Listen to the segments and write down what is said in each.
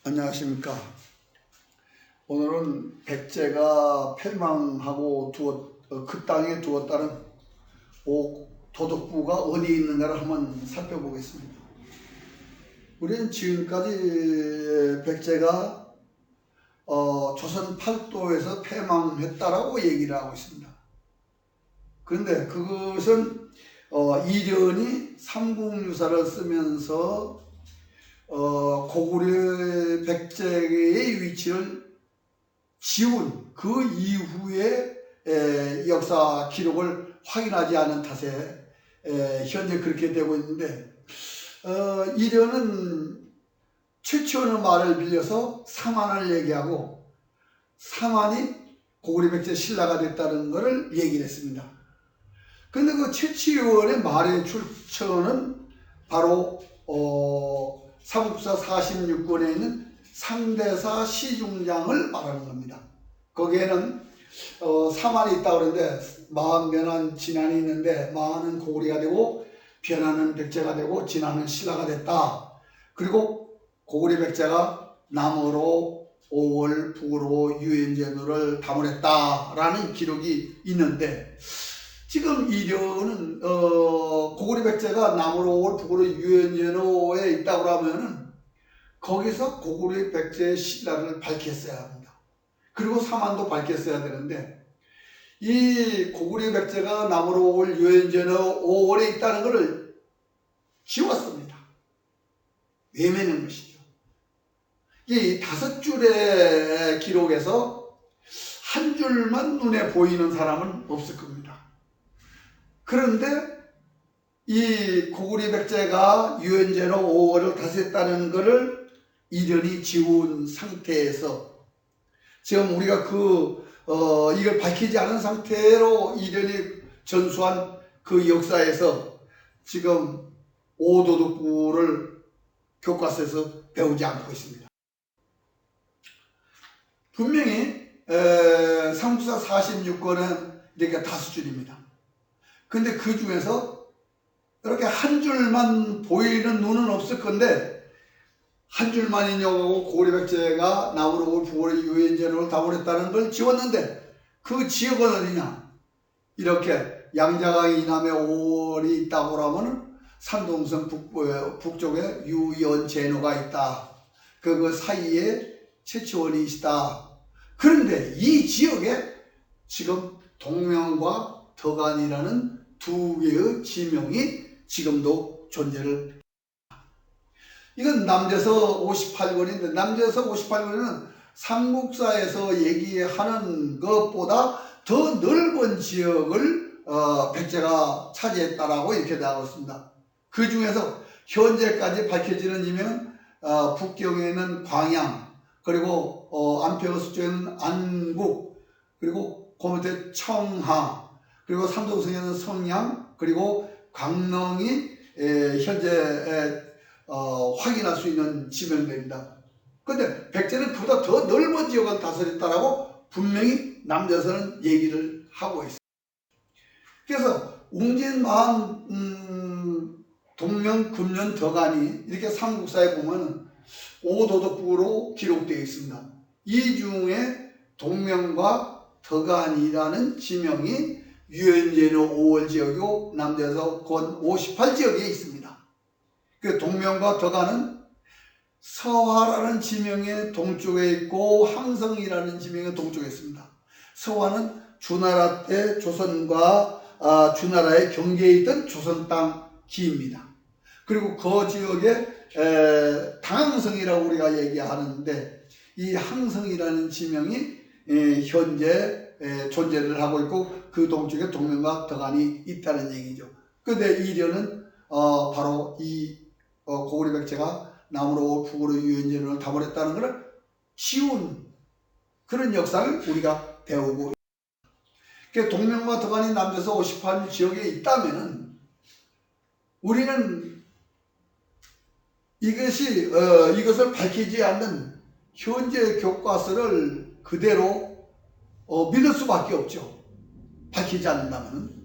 안녕하십니까. 오늘은 백제가 패망하고 그 땅에 두었다는 도덕부가 어디 있는가를 한번 살펴보겠습니다. 우리는 지금까지 백제가 조선 팔도에서 패망했다라고 얘기를 하고 있습니다. 그런데 그것은 이련이 삼국유사를 쓰면서 고구려 백제의 위치를 지운 그 이후에 역사 기록을 확인하지 않은 탓에 현재 그렇게 되고 있는데, 이련은 최초의 말을 빌려서 사만을 얘기하고 사만이 고구려 백제 신라가 됐다는 것을 얘기를 했습니다. 그런데 그 최치원의 말의 출처는 바로 삼국사 46권에 있는 상대사 시중장을 말하는 겁니다. 거기에는 사만이 있다고 그러는데, 마한, 변한, 진한이 있는데 마한은 고구려가 되고 변한은 백제가 되고 진한은 신라가 됐다. 그리고 고구려 백제가 남으로 5월 북으로 유엔제노를 다물었다라는 기록이 있는데, 지금 이련은 고구려 백제가 남으로 5월 북으로 유엔제노에 있다고 하면은 거기서 고구려 백제의 신라를 밝혔어야 합니다. 그리고 사만도 밝혔어야 되는데, 이 고구려 백제가 남으로 5월 유엔제노 5월에 있다는 것을 지웠습니다. 외면한 것이죠. 이 5줄의 기록에서 한 줄만 눈에 보이는 사람은 없을 겁니다. 그런데 이 고구려 백제가 유엔제노 5월을 다스렸다는 것을 이련이 지운 상태에서, 지금 우리가 이걸 밝히지 않은 상태로 이련이 전수한 그 역사에서 지금 오도독부를 교과서에서 배우지 않고 있습니다. 분명히 삼국사 46권은 이렇게 5줄입니다. 근데 그 중에서 이렇게 한 줄만 보이는 눈은 없을 건데, 한 줄만 인용하고 고구려 백제가 남으로 5월 북으로 유엔제노를 다물었다는 걸 지웠는데, 그 지역은 어디냐? 이렇게 양자강 이남에 5월이 있다고 하면 산동성 북쪽에 유연제노가 있다. 그 사이에 최치원이 있다. 그런데 이 지역에 지금 동명과 덕안이라는 두 개의 지명이 지금도 존재를. 이건 남제서 58권인데, 남제서 58권에는 삼국사에서 얘기하는 것보다 더 넓은 지역을 백제가 차지했다라고 이렇게 나오고 있습니다. 그 중에서 현재까지 밝혀지는 지명은 북경에는 광양, 그리고 안평수쪽에는 안국, 그리고 그 밑에 청하, 그리고 삼동성에는 성양, 그리고 강릉이 현재 확인할 수 있는 지명들입니다. 그런데 백제는 그보다 더 넓은 지역을 다스렸다라고 분명히 남자서는 얘기를 하고 있습니다. 그래서 웅진, 마한, 동명, 금년, 덕안이 이렇게 삼국사에 보면 오도독부로 기록되어 있습니다. 이 중에 동명과 덕안이라는 지명이 유엔제노 5월 지역이고 남대서 권 58지역에 있습니다. 그 동명과 덕안은 서화라는 지명의 동쪽에 있고 항성이라는 지명의 동쪽에 있습니다. 서화는 주나라 때 조선과 주나라의 경계에 있던 조선 땅 기입니다. 그리고 그 지역에 당항성이라고 우리가 얘기하는데, 이 항성이라는 지명이 현재 존재를 하고 있고 그 동쪽에 동명과 덕안이 있다는 얘기죠. 그런데 이련은 바로 이 고구려 백제가 남으로 북으로 유엔제노를 다물었다는 것을 지운 그런 역사를 우리가 배우고, 그러니까 동명과 덕안이 남대서 58 지역에 있다면은 우리는 이것을 밝히지 않는 현재 교과서를 그대로 믿을 수밖에 없죠. 밝히지 않는다면.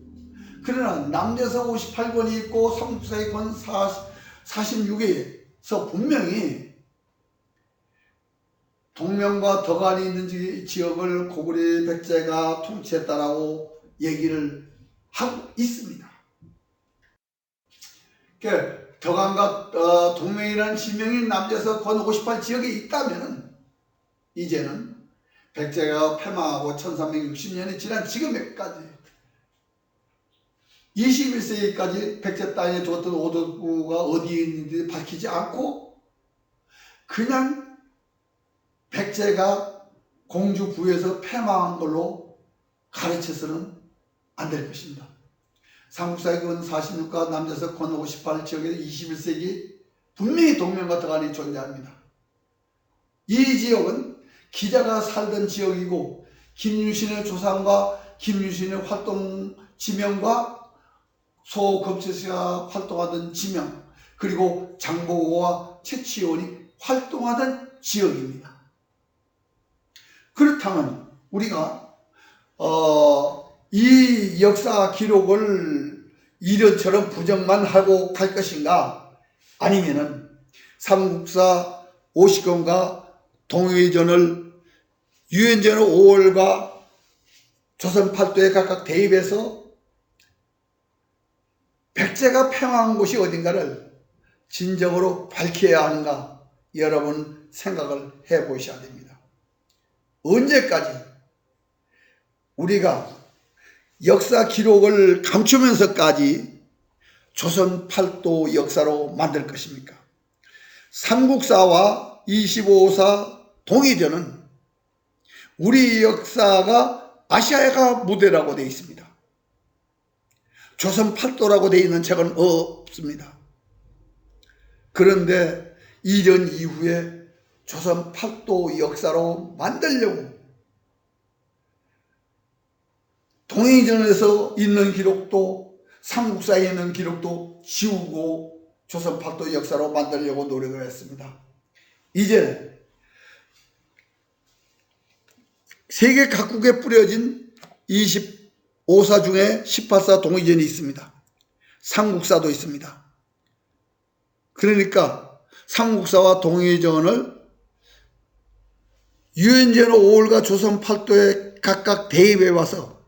그러나 남대서 58권이 있고 삼국사의 권 46에서 분명히 동명과 덕안이 있는 지역을 고구려 백제가 통치했다라고 얘기를 하고 있습니다. 덕안과 동명이라는 지명인 남녀에서 건 58 지역에 있다면 이제는 백제가 패망하고 1360년이 지난 지금까지 21세기까지 백제 땅에 두었던 오덕구가 어디에 있는지 밝히지 않고 그냥 백제가 공주 부에서 패망한 걸로 가르쳐서는 안 될 것입니다. 삼국사의 건 46가 남녀에서 건 58 지역에서 21세기 분명히 동명과 덕안이 존재합니다. 이 지역은 기자가 살던 지역이고 김유신의 조상과 김유신의 활동 지명과 소급제씨가 활동하던 지명, 그리고 장보고와 최치원이 활동하던 지역입니다. 그렇다면 우리가 이 역사 기록을 이런처럼 부정만 하고 갈 것인가, 아니면은 삼국사 50권과 동의전을 유엔전 5월과 조선 8도에 각각 대입해서 백제가 패망한 곳이 어딘가를 진정으로 밝혀야 하는가, 여러분 생각을 해보셔야 됩니다. 언제까지 우리가 역사 기록을 감추면서까지 조선 8도 역사로 만들 것입니까? 삼국사와 25사 동의전은 우리 역사가 아시아가 무대라고 되어 있습니다. 조선 8도라고 되어 있는 책은 없습니다. 그런데 이전 이후에 조선 8도 역사로 만들려고 동의전에서 있는 기록도 삼국사에 있는 기록도 지우고 조선 8도 역사로 만들려고 노력을 했습니다. 이제 세계 각국에 뿌려진 25사 중에 18사 동의전이 있습니다. 삼국사도 있습니다. 그러니까 삼국사와 동의전을 유엔전 5월과 조선 8도에 각각 대입해 와서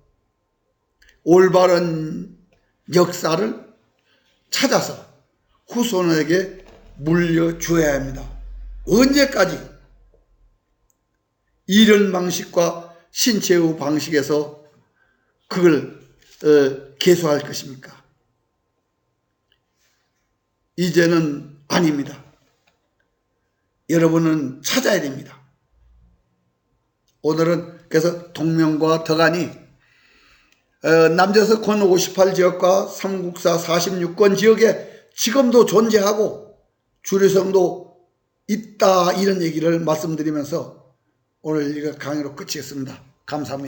올바른 역사를 찾아서 후손에게 물려줘야 합니다. 언제까지 이런 방식과 신체의 방식에서 그걸 계수할 것입니까? 이제는 아닙니다. 여러분은 찾아야 됩니다. 오늘은 그래서 동명과 덕안이 남조선 권 58 지역과 삼국사 46권 지역에 지금도 존재하고 주류성도 있다, 이런 얘기를 말씀드리면서 오늘 이거 강의로 끝이겠습니다. 감사합니다.